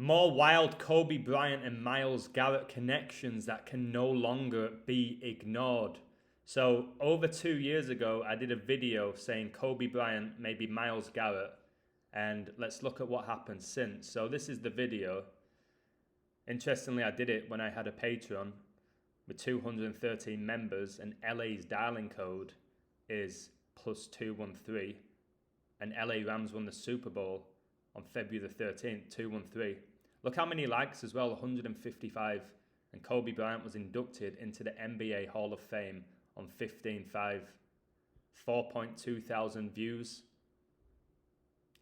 More wild Kobe Bryant and Myles Garrett connections that can no longer be ignored. So over 2 years ago, I did a video saying Kobe Bryant, maybe Myles Garrett, and let's look at what happened since. So this is the video. Interestingly, I did it when I had a Patreon with 213 members, and LA's dialing code is +213, and LA Rams won the Super Bowl on February the 13th, 213. Look how many likes as well, 155. And Kobe Bryant was inducted into the NBA Hall of Fame on 15/5. 4.2 thousand views.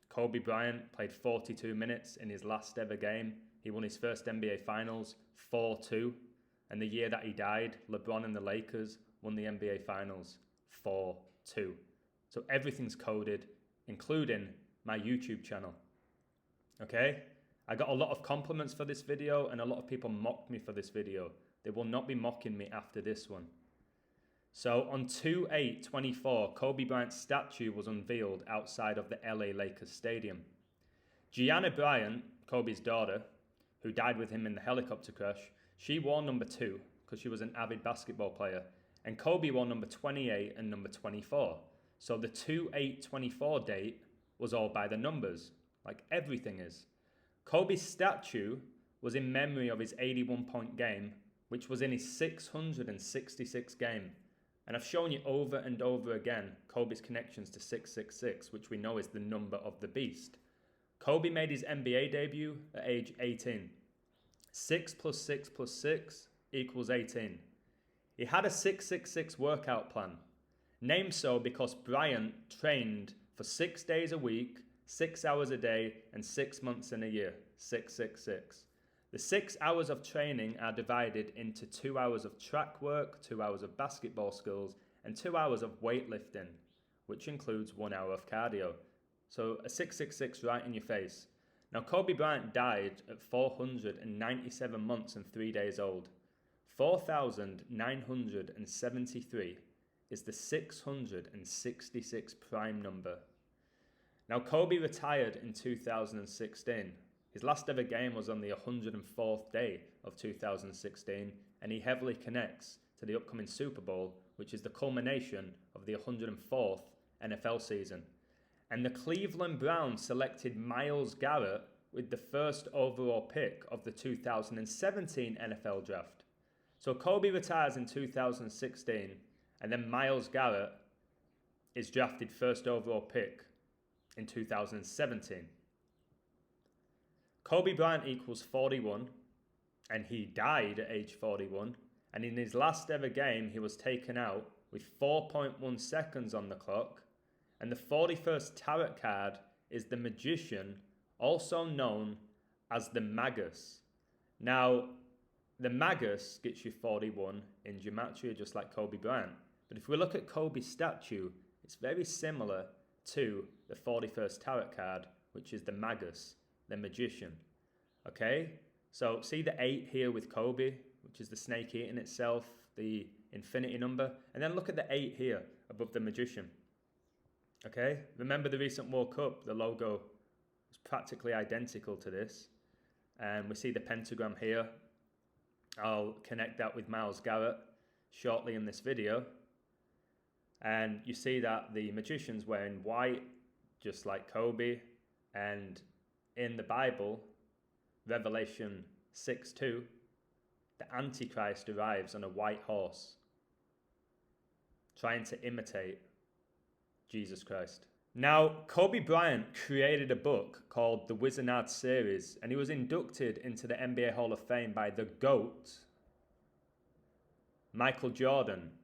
Kobe Bryant played 42 minutes in his last ever game. He won his first NBA Finals 4-2. And the year that he died, LeBron and the Lakers won the NBA Finals 4-2. So everything's coded, including my YouTube channel. Okay? I got a lot of compliments for this video, and a lot of people mocked me for this video. They will not be mocking me after this one. So on 2/8/24, Kobe Bryant's statue was unveiled outside of the LA Lakers Stadium. Gianna Bryant, Kobe's daughter, who died with him in the helicopter crash, she wore number 2 because she was an avid basketball player. And Kobe wore number 28 and number 24. So the 2/8/24 date was all by the numbers, like everything is. Kobe's statue was in memory of his 81-point game, which was in his 666th game. And I've shown you over and over again Kobe's connections to 666, which we know is the number of the beast. Kobe made his NBA debut at age 18. 6 + 6 + 6 = 18. He had a 666 workout plan, named so because Bryant trained for 6 days a week, 6 hours a day, and 6 months in a year. 666. The 6 hours of training are divided into 2 hours of track work, 2 hours of basketball skills, and 2 hours of weightlifting, which includes 1 hour of cardio. So a 666 right in your face. Now Kobe Bryant died at 497 months and 3 days old. 4,973 is the 666 prime number. Now Kobe retired in 2016. His last ever game was on the 104th day of 2016, and he heavily connects to the upcoming Super Bowl, which is the culmination of the 104th NFL season. And the Cleveland Browns selected Myles Garrett with the first overall pick of the 2017 NFL draft. So Kobe retires in 2016, and then Myles Garrett is drafted first overall pick in 2017. Kobe Bryant equals 41, and he died at age 41. And in his last ever game, he was taken out with 4.1 seconds on the clock. And the 41st tarot card is the Magician, also known as the Magus. Now, the Magus gets you 41 in gematria, just like Kobe Bryant. But if we look at Kobe's statue, it's very similar to the 41st tarot card, which is the Magus, the Magician. Okay? So see the 8 here with Kobe, which is the snake eating itself, the infinity number. And then look at the 8 here above the Magician. Okay? Remember the recent World Cup, the logo was practically identical to this. And we see the pentagram here. I'll connect that with Myles Garrett shortly in this video. And you see that the Magician's wearing white, just like Kobe. And in the Bible, Revelation 6:2, the Antichrist arrives on a white horse, trying to imitate Jesus Christ. Now, Kobe Bryant created a book called the Wizard Series, and he was inducted into the NBA Hall of Fame by the GOAT, Michael Jordan.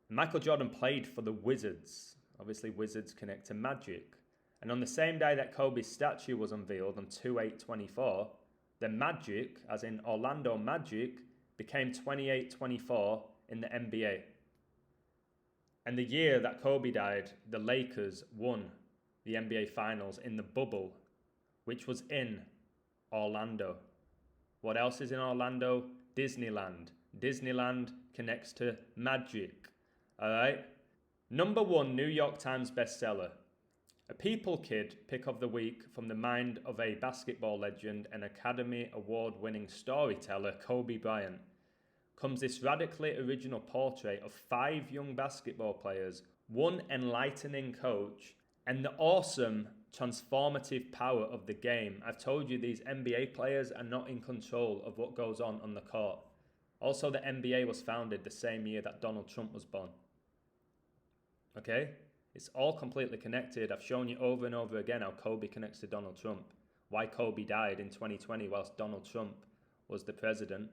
Michael Jordan played for the Wizards. Obviously, Wizards connect to magic. And on the same day that Kobe's statue was unveiled on 2/8/24, the Magic, as in Orlando Magic, became 28-24 in the NBA. And the year that Kobe died, the Lakers won the NBA Finals in the bubble, which was in Orlando. What else is in Orlando? Disneyland. Disneyland connects to magic. All right? Number 1 New York Times bestseller. A People Kid pick of the week from the mind of a basketball legend and Academy Award-winning storyteller, Kobe Bryant, comes this radically original portrait of 5 young basketball players, one enlightening coach, and the awesome transformative power of the game. I've told you these NBA players are not in control of what goes on the court. Also, the NBA was founded the same year that Donald Trump was born. Okay? It's all completely connected. I've shown you over and over again how Kobe connects to Donald Trump. Why Kobe died in 2020 whilst Donald Trump was the president.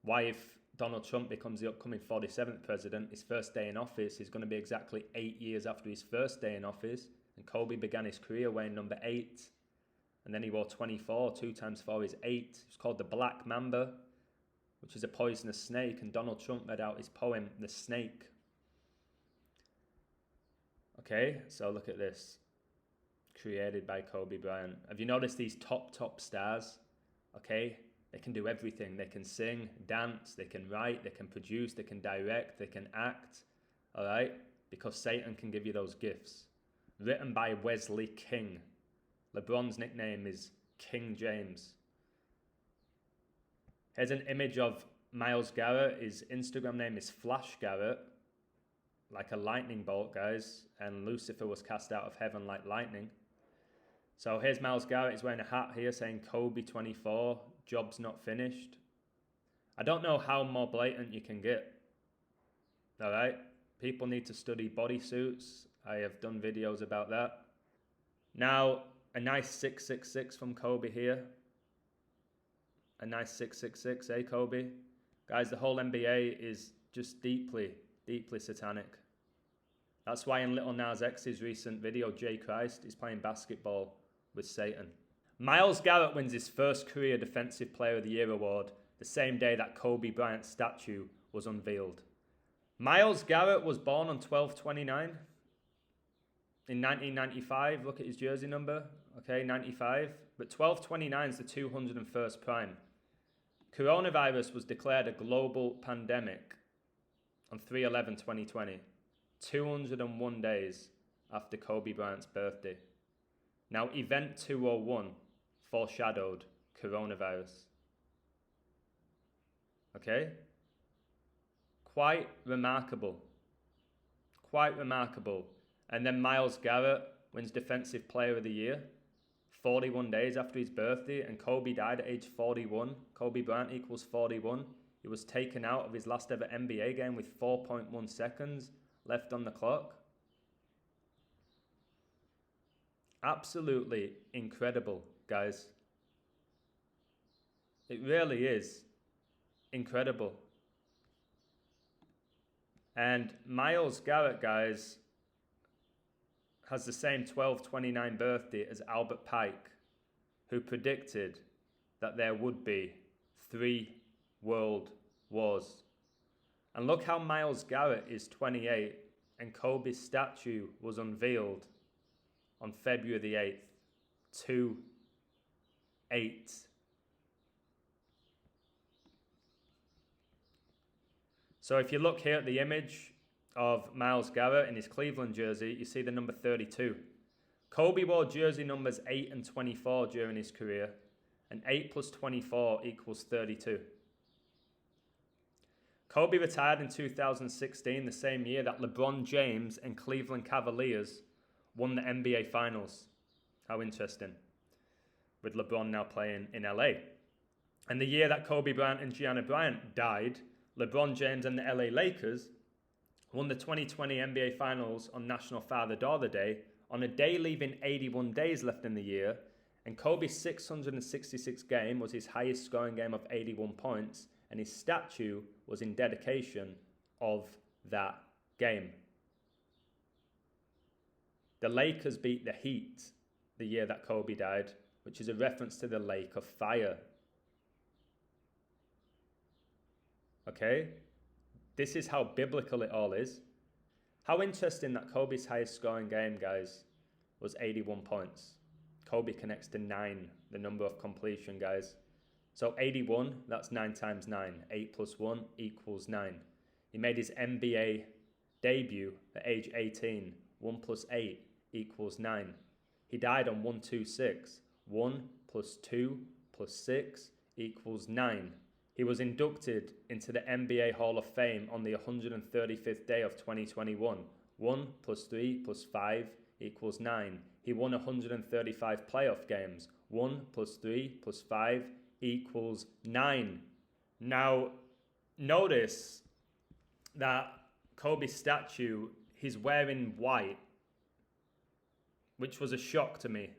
Why, if Donald Trump becomes the upcoming 47th president, his first day in office is going to be exactly 8 years after his first day in office. And Kobe began his career wearing number 8. And then he wore 24. 2 times 4 is 8. It's called the Black Mamba, which is a poisonous snake. And Donald Trump read out his poem, The Snake. Okay, so look at this. Created by Kobe Bryant. Have you noticed these top stars? Okay, they can do everything. They can sing, dance, they can write, they can produce, they can direct, they can act. All right, because Satan can give you those gifts. Written by Wesley King. LeBron's nickname is King James. Here's an image of Myles Garrett. His Instagram name is Flash Garrett. Like a lightning bolt, guys. And Lucifer was cast out of heaven like lightning. So here's Myles Garrett. He's wearing a hat here saying Kobe 24, job's not finished. I don't know how more blatant you can get. All right? People need to study bodysuits. I have done videos about that. Now, a nice 666 from Kobe here. A nice 666, eh, Kobe? Guys, the whole NBA is just deeply satanic. That's why in Lil Nas X's recent video, J Christ is playing basketball with Satan. Myles Garrett wins his first career Defensive Player of the Year award the same day that Kobe Bryant's statue was unveiled. Myles Garrett was born on 12/29 in 1995. Look at his jersey number. Okay, 95. But 12/29 is the 201st prime. Coronavirus was declared a global pandemic on 3/11/2020, 201 days after Kobe Bryant's birthday. Now, Event 201 foreshadowed coronavirus. Okay? Quite remarkable. Quite remarkable. And then Myles Garrett wins Defensive Player of the Year 41 days after his birthday, and Kobe died at age 41. Kobe Bryant equals 41. He was taken out of his last ever NBA game with 4.1 seconds left on the clock. Absolutely incredible, guys. It really is incredible. And Myles Garrett, guys, has the same 12/29 birthday as Albert Pike, who predicted that there would be 3 world wars. And look how Myles Garrett is 28 and Kobe's statue was unveiled on February the 8th, 2/8. So if you look here at the image of Myles Garrett in his Cleveland jersey, you see the number 32. Kobe wore jersey numbers 8 and 24 during his career, and 8 plus 24 equals 32. Kobe retired in 2016, the same year that LeBron James and Cleveland Cavaliers won the NBA Finals. How interesting. With LeBron now playing in LA. And the year that Kobe Bryant and Gianna Bryant died, LeBron James and the LA Lakers won the 2020 NBA Finals on National Father Daughter Day, on a day leaving 81 days left in the year, and Kobe's 666 game was his highest scoring game of 81 points, and his statue was in dedication of that game. The Lakers beat the Heat the year that Kobe died, which is a reference to the lake of fire. Okay? This is how biblical it all is. How interesting that Kobe's highest scoring game, guys, was 81 points. Kobe connects to 9, the number of completion, guys. So 81, that's 9 times 9. 8 plus 1 equals 9. He made his NBA debut at age 18. 1 plus 8 equals 9. He died on 126. 1 plus 2 plus 6 equals 9. He was inducted into the NBA Hall of Fame on the 135th day of 2021. 1 plus 3 plus 5 equals 9. He won 135 playoff games. 1 plus 3 plus 5 equals 9. Now, notice that Kobe's statue, he's wearing white, which was a shock to me.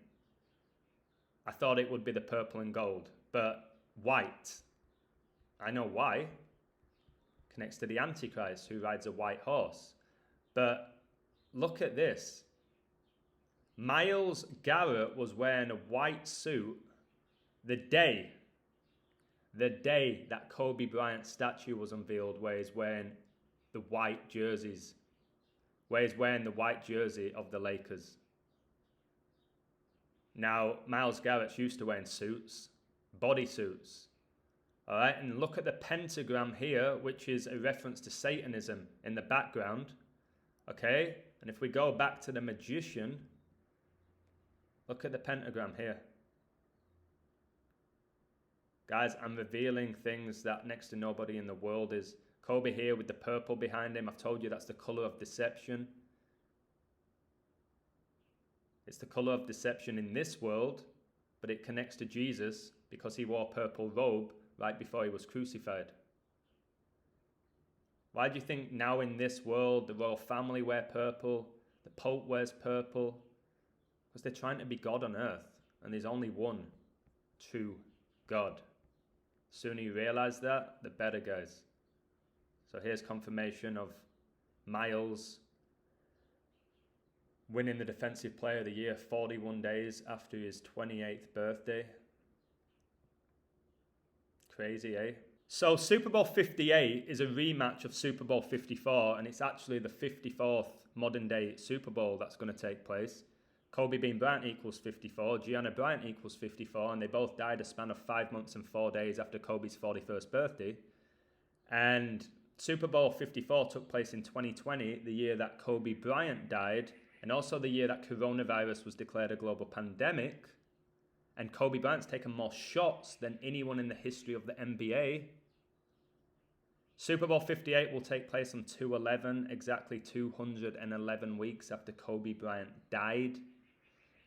I thought it would be the purple and gold, but white. I know why. Connects to the Antichrist who rides a white horse. But look at this. Myles Garrett was wearing a white suit the day that Kobe Bryant's statue was unveiled, where he's wearing the white jerseys, where he's wearing the white jersey of the Lakers. Now, Myles Garrett's used to wearing suits, bodysuits. All right, and look at the pentagram here, which is a reference to Satanism in the background. Okay, and if we go back to the magician, look at the pentagram here. Guys, I'm revealing things that next to nobody in the world is. Kobe here with the purple behind him. I've told you that's the color of deception. It's the color of deception in this world, but it connects to Jesus because he wore a purple robe right before he was crucified. Why do you think now in this world the royal family wear purple, the Pope wears purple? Because they're trying to be God on earth, and there's only one true God. The sooner you realize that, the better, guys. So here's confirmation of Myles winning the Defensive Player of the Year 41 days after his 28th birthday. Crazy, eh? So Super Bowl 58 is a rematch of Super Bowl 54, and it's actually the 54th modern day Super Bowl that's going to take place. Kobe Bean Bryant equals 54, Gianna Bryant equals 54, and they both died a span of 5 months and 4 days after Kobe's 41st birthday. And Super Bowl 54 took place in 2020, the year that Kobe Bryant died, and also the year that coronavirus was declared a global pandemic. And Kobe Bryant's taken more shots than anyone in the history of the NBA. Super Bowl 58 will take place on 2/11, exactly 211 weeks after Kobe Bryant died.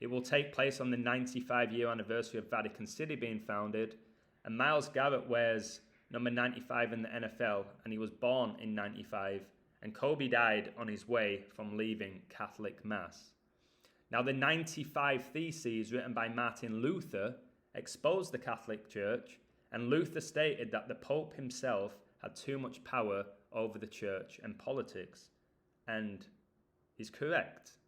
It will take place on the 95-year anniversary of Vatican City being founded. And Myles Garrett wears number 95 in the NFL, and he was born in 95. And Kobe died on his way from leaving Catholic Mass. Now, the 95 Theses written by Martin Luther exposed the Catholic Church, and Luther stated that the Pope himself had too much power over the church and politics. And he's correct.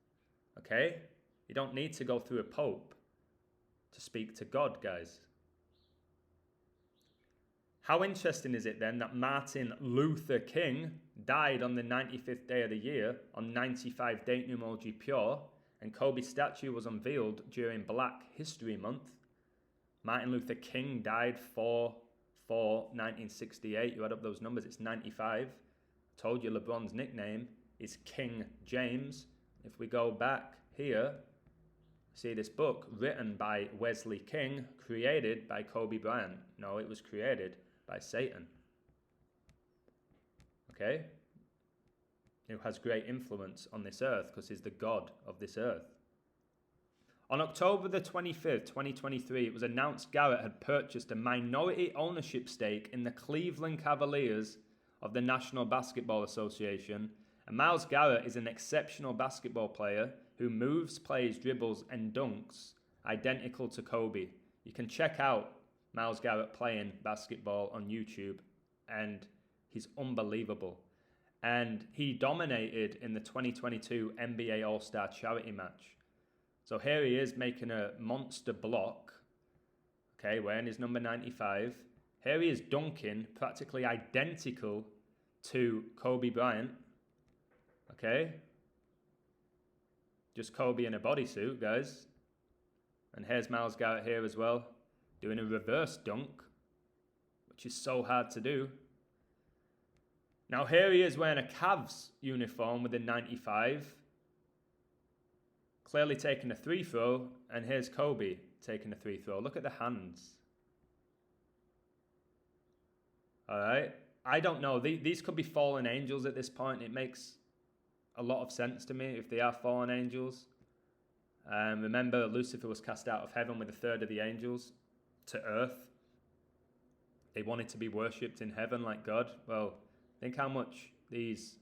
Okay? You don't need to go through a Pope to speak to God, guys. How interesting is it then that Martin Luther King died on the 95th day of the year on 95 date numerology pure, and Kobe's statue was unveiled during Black History Month. Martin Luther King died 4/4/1968. You add up those numbers, it's 95. I told you LeBron's nickname is King James. If we go back here, see this book written by Wesley King, created by Kobe Bryant. No, it was created by Satan. Okay? Who has great influence on this earth because he's the god of this earth. On October the 25th, 2023, it was announced Garrett had purchased a minority ownership stake in the Cleveland Cavaliers of the National Basketball Association. And Myles Garrett is an exceptional basketball player who moves, plays, dribbles, and dunks identical to Kobe. You can check out Myles Garrett playing basketball on YouTube, and he's unbelievable. And he dominated in the 2022 NBA All-Star Charity Match. So here he is making a monster block, okay, wearing his number 95. Here he is dunking, practically identical to Kobe Bryant, okay? Just Kobe in a bodysuit, guys. And here's Myles Garrett here as well, doing a reverse dunk, which is so hard to do. Now here he is wearing a Cavs uniform with a 95. clearly taking a free throw, and here's Kobe taking a free throw. Look at the hands. All right. I don't know. These could be fallen angels at this point. It makes a lot of sense to me if they are fallen angels. Remember, Lucifer was cast out of heaven with a third of the angels to earth. They wanted to be worshipped in heaven like God. Well, think how much these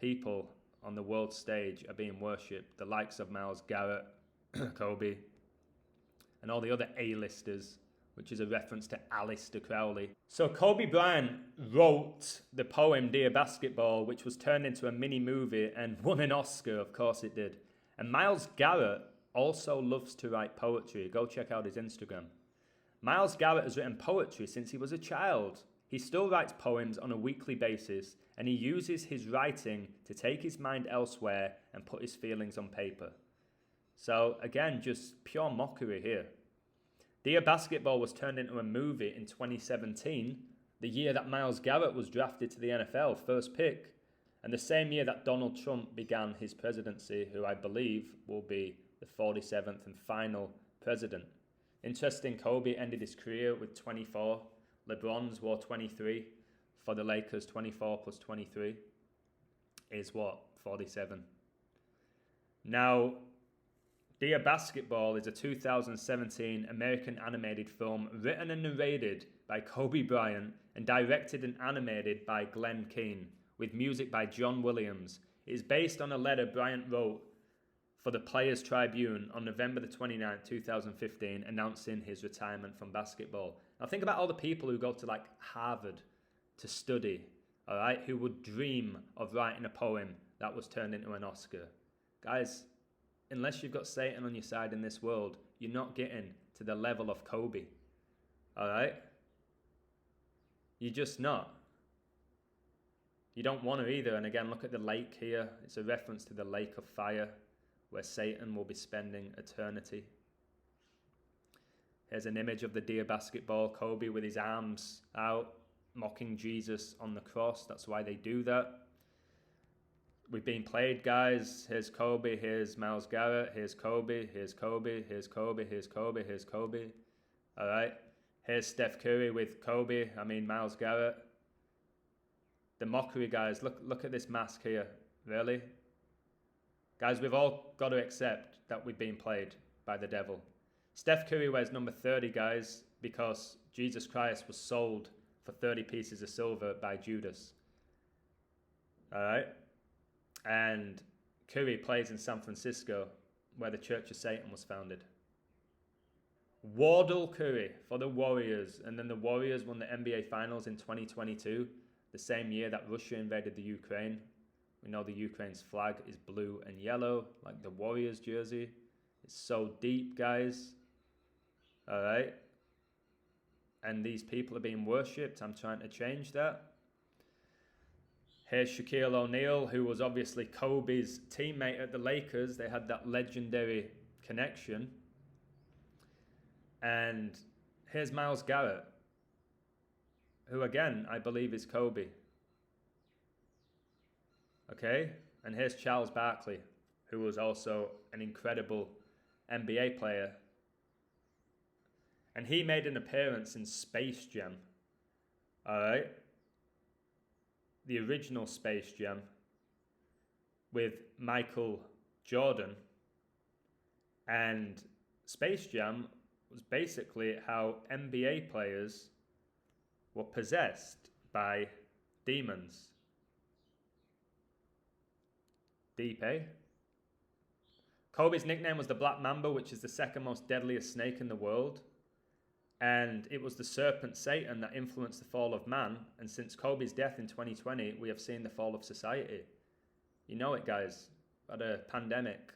people on the world stage are being worshipped. The likes of Myles, Garrett, Kobe, and all the other A-listers, which is a reference to Aleister Crowley. So Kobe Bryant wrote the poem Dear Basketball, which was turned into a mini movie and won an Oscar. Of course it did. And Myles Garrett also loves to write poetry. Go check out his Instagram. Myles Garrett has written poetry since he was a child. He still writes poems on a weekly basis, and he uses his writing to take his mind elsewhere and put his feelings on paper. So again, just pure mockery here. Dear Basketball was turned into a movie in 2017, the year that Myles Garrett was drafted to the NFL, first pick, and the same year that Donald Trump began his presidency, who I believe will be the 47th and final president. Interesting, Kobe ended his career with 24. LeBron's wore 23. For the Lakers, 24 plus 23 is what? 47. Now, Dear Basketball is a 2017 American animated film written and narrated by Kobe Bryant and directed and animated by Glenn Keane, with music by John Williams. It is based on a letter Bryant wrote for the Players Tribune on November the 29th, 2015, announcing his retirement from basketball. Now think about all the people who go to like Harvard to study, all right, who would dream of writing a poem that was turned into an Oscar. Guys, unless you've got Satan on your side in this world, you're not getting to the level of Kobe, all right? You're just not. You don't want to either. And again, look at the lake here. It's a reference to the lake of fire where Satan will be spending eternity. Here's an image of the Dear Basketball, Kobe with his arms out, mocking Jesus on the cross. That's why they do that. We've been played, guys. Here's Kobe, here's Myles Garrett, here's Kobe, here's Kobe, here's Kobe, here's Kobe, here's Kobe. All right. Here's Steph Curry with Myles Garrett. The mockery, guys. Look at this mask here. Really? Guys, we've all got to accept that we've been played by the devil. Steph Curry wears number 30, guys, because Jesus Christ was sold for 30 pieces of silver by Judas. All right? And Curry plays in San Francisco, where the Church of Satan was founded. Wardell Curry for the Warriors. And then the Warriors won the NBA Finals in 2022, the same year that Russia invaded the Ukraine. We know the Ukraine's flag is blue and yellow, like the Warriors jersey. It's so deep, guys. All right? And these people are being worshipped. I'm trying to change that. Here's Shaquille O'Neal, who was obviously Kobe's teammate at the Lakers. They had that legendary connection. And here's Myles Garrett, who again, I believe is Kobe. Okay? And here's Charles Barkley, who was also an incredible NBA player. And he made an appearance in Space Jam. All right? The original Space Jam with Michael Jordan. And Space Jam was basically how NBA players were possessed by demons. Deep, eh? Kobe's nickname was the Black Mamba, which is the second most deadliest snake in the world. And it was the serpent Satan that influenced the fall of man. And since Kobe's death in 2020, we have seen the fall of society. You know it, guys. Got a pandemic,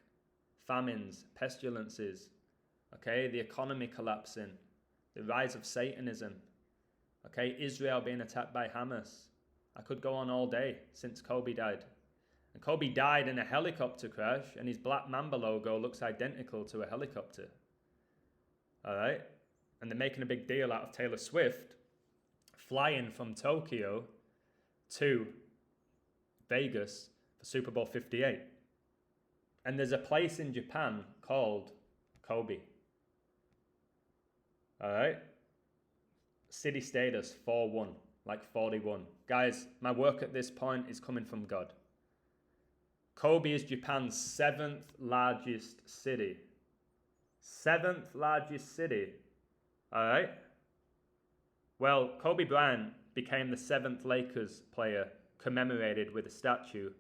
famines, pestilences, okay? The economy collapsing, the rise of Satanism, okay? Israel being attacked by Hamas. I could go on all day since Kobe died. And Kobe died in a helicopter crash, and his Black Mamba logo looks identical to a helicopter. All right? And they're making a big deal out of Taylor Swift flying from Tokyo to Vegas for Super Bowl 58. And there's a place in Japan called Kobe. All right? City status 4-1, like 41. Guys, my work at this point is coming from God. Kobe is Japan's 7th largest city. 7th largest city. All right? Well, Kobe Bryant became the 7th Lakers player commemorated with a statue,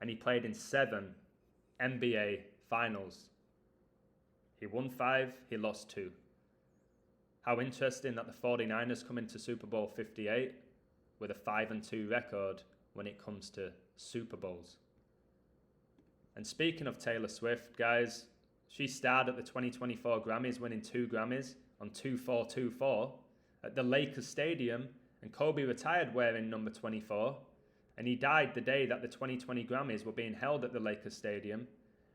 and he played in 7 NBA finals. He won 5, he lost 2. How interesting that the 49ers come into Super Bowl 58 with a 5-2 record when it comes to Super Bowls. And speaking of Taylor Swift, guys, she starred at the 2024 Grammys, winning 2 Grammys on 2424 at the Lakers Stadium, and Kobe retired wearing number 24, and he died the day that the 2020 Grammys were being held at the Lakers Stadium,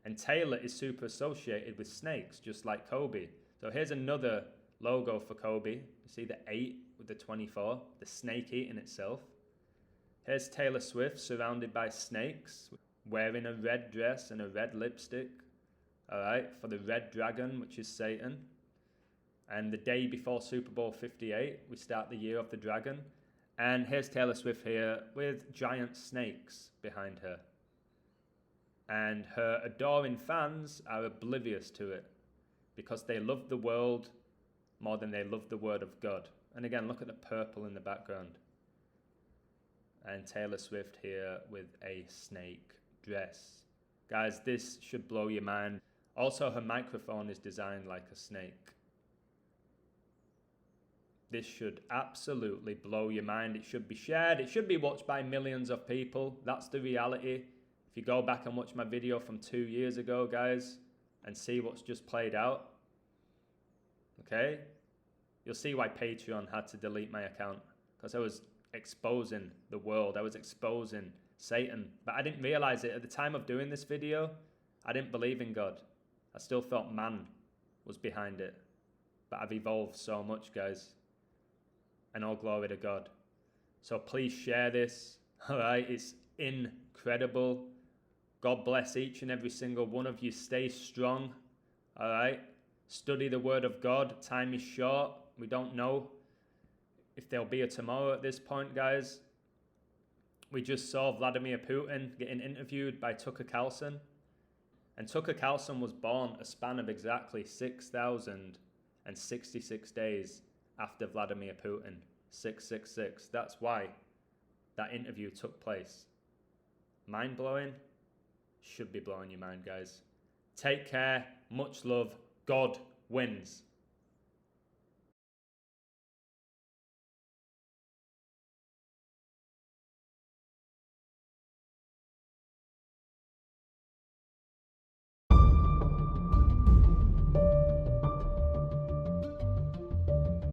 and Taylor is super associated with snakes, just like Kobe. So here's another logo for Kobe. You see the 8 with the 24, the snake eating itself. Here's Taylor Swift surrounded by snakes, wearing a red dress and a red lipstick, all right, for the red dragon, which is Satan. And the day before Super Bowl 58, we start the year of the dragon. And here's Taylor Swift here with giant snakes behind her. And her adoring fans are oblivious to it because they love the world more than they love the word of God. And again, look at the purple in the background. And Taylor Swift here with a snake dress. Guys, this should blow your mind. Also, her microphone is designed like a snake. This should absolutely blow your mind. It should be shared. It should be watched by millions of people. That's the reality. If you go back and watch my video from 2 years ago, guys, and see what's just played out, okay, you'll see why Patreon had to delete my account, because I was exposing the world. I was exposing Satan. But I didn't realize it at the time of doing this video. I didn't believe in God. I still thought man was behind it. But I've evolved so much, guys. And all glory to God. So please share this. All right, it's incredible. God bless each and every single one of you. Stay strong. All right. Study the word of God. Time is short. We don't know if there'll be a tomorrow at this point, guys. We just saw Vladimir Putin getting interviewed by Tucker Carlson. And Tucker Carlson was born a span of exactly 6,066 days after Vladimir Putin. 666. That's why that interview took place. Mind-blowing? Should be blowing your mind, guys. Take care. Much love. God wins.